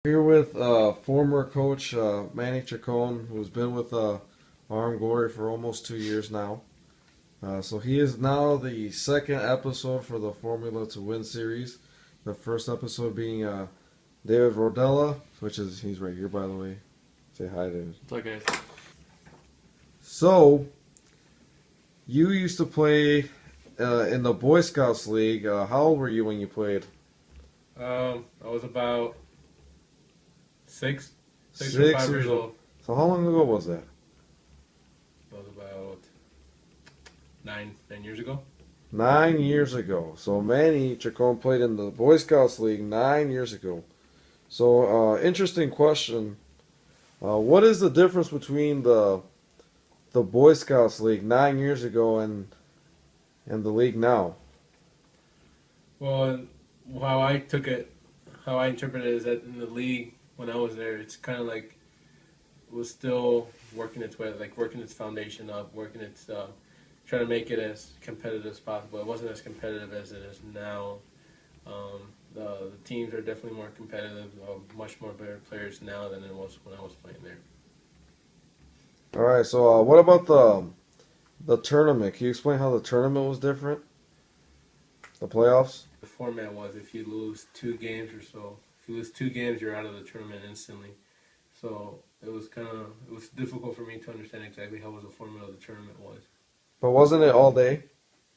Here with former coach Manny Chacon, who's been with Arm Glory for almost 2 years now. So he is now the second episode for the Formula to Win series. The first episode being David Rodella, he's right here, by the way. Say hi, David. It's okay. So you used to play in the Boy Scouts League. How old were you when you played? I was about six or 5 years old. So how long ago was that? I was about nine years ago. 9 years ago. So Manny Chacon played in the Boy Scouts League 9 years ago. So interesting question. What is the difference between the Boy Scouts League 9 years ago and the league now? Well, how I interpret it is that in the league when I was there, it's kind of like it was still working its way, like working its foundation up, trying to make it as competitive as possible. It wasn't as competitive as it is now. The teams are definitely more competitive, much more better players now than it was when I was playing there. All right. So what about the tournament? Can you explain how the tournament was different? The playoffs? The format was if you lose 2 games or so, if you lose 2 games, you're out of the tournament instantly. So it was difficult for me to understand exactly how the format of the tournament was. But wasn't it all day?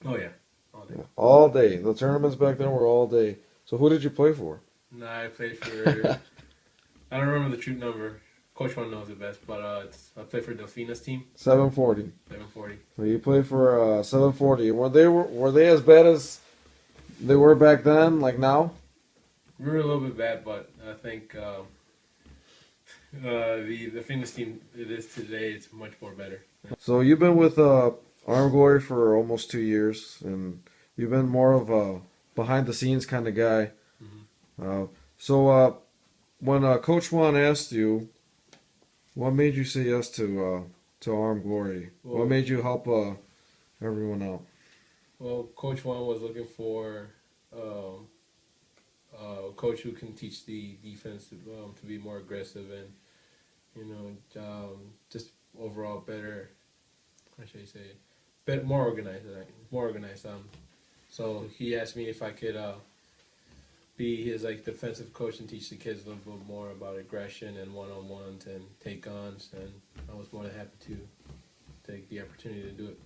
Oh yeah, all day. Yeah, all day. The tournaments back then were all day. So who did you play for? No, I played for. I don't remember the true number. Coach Juan knows it best, but I played for Delfina's team. 740. 740. So you played for 740. Were they as bad as they were back then, like now? We were a little bit bad, but I think the fitness team it is today it's much more better. So you've been with Arm Glory for almost 2 years, and you've been more of a behind the scenes kind of guy. So when Coach Juan asked you, what made you say yes to Arm Glory? Well, What made you help everyone out? Well, Coach Juan was looking for a coach who can teach the defense to be more aggressive and just overall better. How should I say? Better, more organized. More organized. So he asked me if I could be his defensive coach and teach the kids a little bit more about aggression and one-on-ones and take-ons, and I was more than happy to take the opportunity to do it.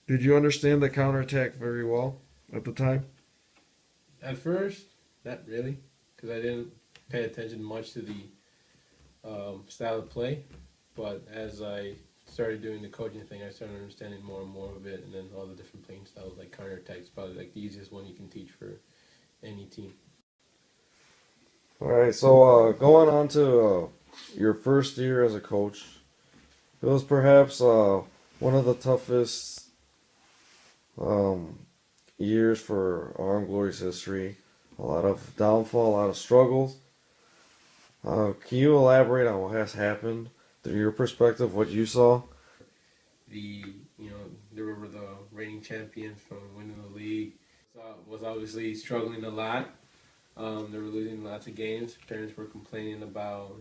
Did you understand the counterattack very well at the time? At first, not really, because I didn't pay attention much to the style of play. But as I started doing the coaching thing, I started understanding more and more of it, and then all the different playing styles, like counterattack is probably like the easiest one you can teach for any team. All right, so going on to your first year as a coach, it was perhaps one of the toughest years for Arm Glory's history. A lot of downfall, a lot of struggles. Can you elaborate on what has happened through your perspective, what you saw? They were the reigning champions from winning the league. Was obviously struggling a lot. They were losing lots of games. Parents were complaining about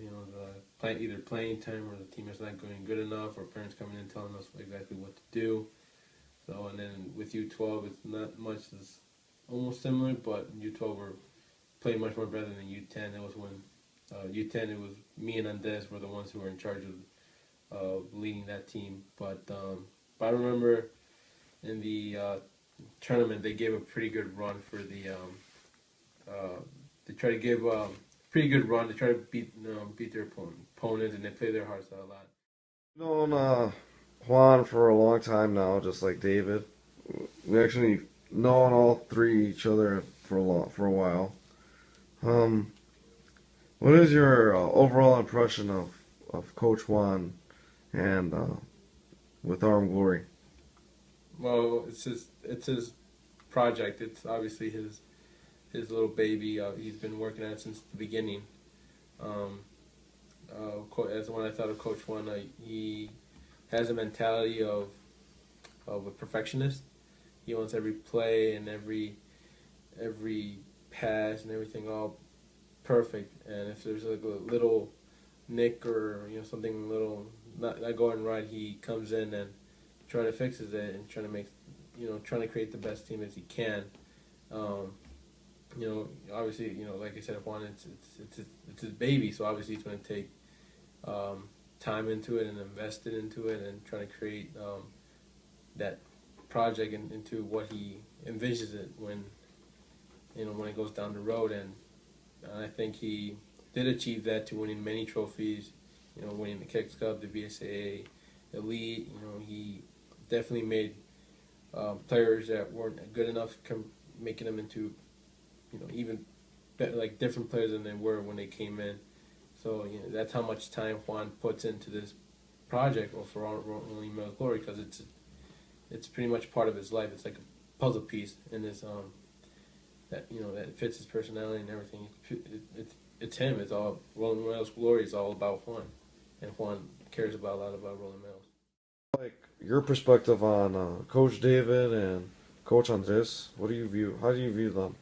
either playing time or the team is not going good enough, or parents coming in telling us exactly what to do. So and then with U12, it's not much. It's almost similar, but U12 were playing much more better than U10. It was when U10 it was me and Andres were the ones who were in charge of leading that team. But I remember in the tournament they gave a pretty good run for the. They try to give a pretty good run. They try to beat their opponents, and they play their hearts out a lot. Known Juan for a long time now, just like David. We actually known all three each other for a while. What is your overall impression of Coach Juan and with Arm Glory? Well, it's his project. It's obviously his little baby. He's been working at it since the beginning. As when I thought of Coach Juan, he has a mentality of a perfectionist. He wants every play and every pass and everything all perfect, and if there's like a little nick or something little not going right, he comes in and trying to fixes it and trying to make trying to create the best team as he can. Um, Obviously, like I said, Juan, it's his baby, so obviously he's going to take um, time into it and invest it into it and try to create that project into what he envisions it when it goes down the road. And I think he did achieve that to winning many trophies. Winning the Kicks Cup, the VSAA Elite. He definitely made players that weren't good enough, making them into even like different players than they were when they came in. So that's how much time Juan puts into this project, or for only Male Glory, because it's pretty much part of his life. It's like a puzzle piece in his that fits his personality and everything. It's him. It's all Rolling Meadows Glory is all about Juan, and Juan cares about a lot about Rolling Meadows. Like your perspective on Coach David and Coach Andres, what do you view? How do you view them?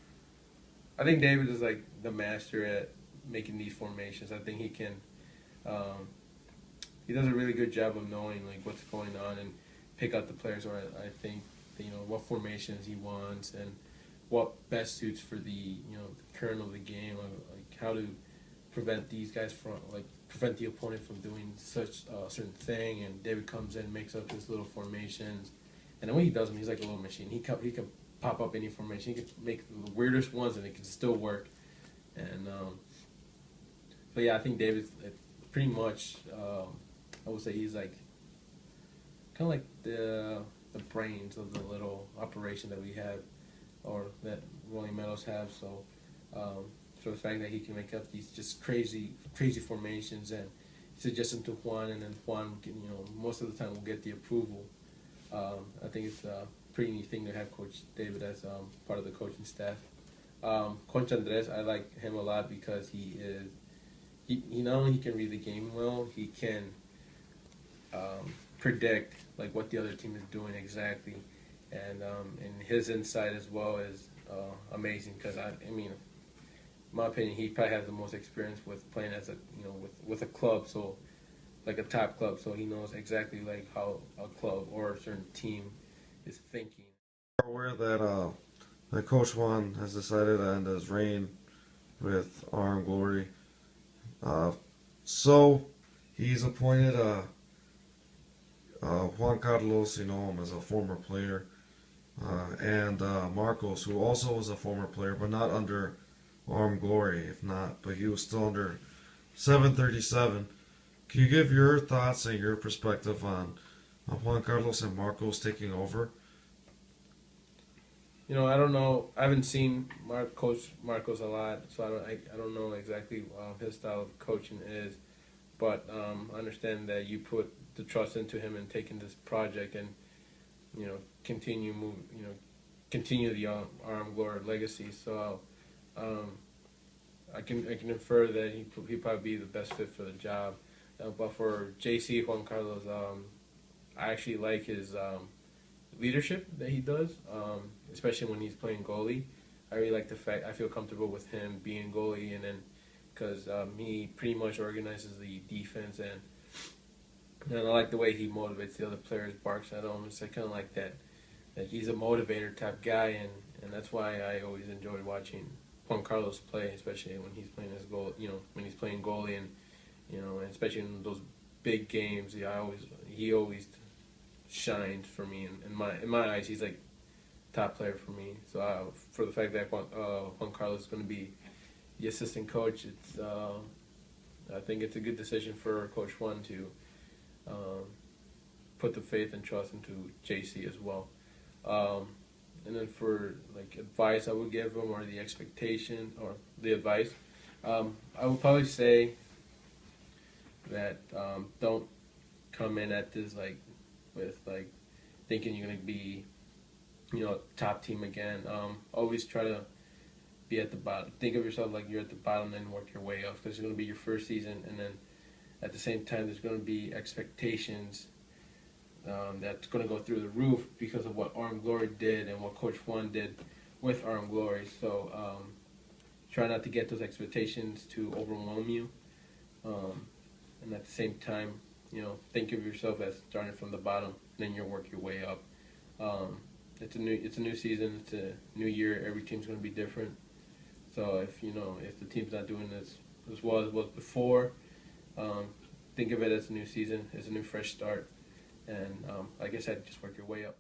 I think David is like the master at making these formations. I think he can. He does a really good job of knowing like what's going on and pick out the players. Or I think what formations he wants and what best suits for the the current of the game. Like how to prevent these guys from prevent the opponent from doing such a certain thing. And David comes in, makes up his little formations, and then when he does them, he's like a little machine. He can pop up any formation. He can make the weirdest ones, and it can still work. And but yeah, I think David's pretty much. I would say he's like kind of like the brains of the little operation that we have, or that Rolling Meadows have. So for the fact that he can make up these just crazy formations and suggest them to Juan, and then Juan can, most of the time will get the approval. I think it's a pretty neat thing to have Coach David as part of the coaching staff. Coach Andres, I like him a lot because he not only he can read the game well, he can predict like what the other team is doing exactly, and his insight as well is amazing. Because I mean, in my opinion, he probably has the most experience with playing as a with a club, so like a top club, so he knows exactly like how a club or a certain team is thinking. Are aware that Coach Juan has decided to end his reign with Arm Glory. So he's appointed Juan Carlos, him as a former player, and Marcos, who also was a former player, but not under Arm Glory, if not, but he was still under 737. Can you give your thoughts and your perspective on Juan Carlos and Marcos taking over? I don't know. I haven't seen Coach Marcos a lot, so I don't know exactly his style of coaching is. But I understand that you put the trust into him and taking this project and continue continue the Arm Glory legacy. So I can infer that he probably be the best fit for the job. But for JC Juan Carlos, I actually like his leadership that he does, especially when he's playing goalie. I really like the fact I feel comfortable with him being goalie, and then because he pretty much organizes the defense, and I like the way he motivates the other players, barks at them. It's kind of like that he's a motivator type guy, and that's why I always enjoyed watching Juan Carlos play, especially when he's playing his goal. When he's playing goalie, and and especially in those big games, he always shined for me. In my eyes, he's like top player for me. So for the fact that Juan Carlos is going to be the assistant coach, I think it's a good decision for Coach Juan to put the faith and trust into JC as well. And then for like advice I would give him, or the expectation or the advice, I would probably say that don't come in at this with thinking you're gonna be top team again. Always try to be at the bottom. Think of yourself like you're at the bottom and work your way up, because it's going to be your first season, and then at the same time there's going to be expectations that's going to go through the roof because of what Arm Glory did and what Coach Juan did with Arm Glory. So try not to get those expectations to overwhelm you, and at the same time, think of yourself as starting from the bottom, then you'll work your way up. It's a new season, it's a new year. Every team's going to be different. So if the team's not doing as well as it was before, think of it as a new season, as a new fresh start, and like I said, just work your way up.